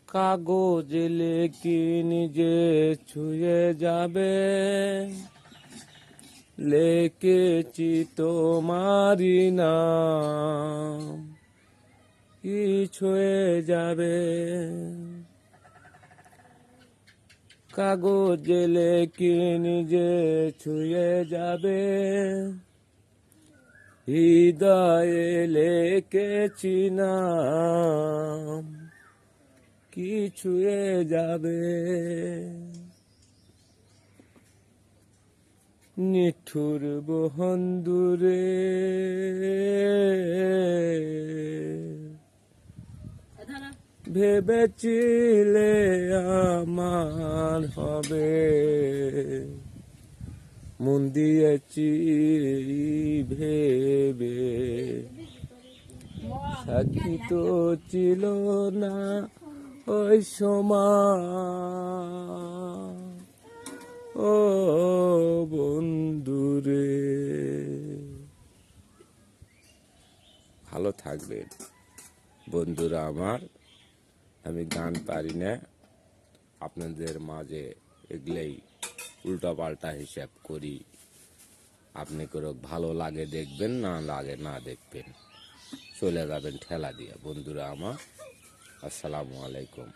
কাগজ লেখি নিজে ছুঁয়ে যাবে, লিখেছি তোমারি নাম, কি ছুঁয়ে যাবে। কাগজ লেখি নিজে ছুঁয়ে যাবে, হৃদয়ে লিখেছি নাম, কি ছুঁয়ে যাবে। নিঠুর বন্ধুরে ভেবেছিলে আমার হবে, মন দিয়েছি ভেবে, সাক্ষী তো ছিল না ওই সময়, ও বন্ধুরে। ভালো থাকবেন বন্ধুরা আমার। আমি গান পারি না, আপনাদের মাঝে এগুলাই উল্টা পাল্টা হিসাব করি। আপনি করে ভালো লাগে দেখবেন, না লাগে না দেখবেন, চলে যাবেন ঠেলা দিয়ে। বন্ধুরা আমার, আসসালামু আলাইকুম।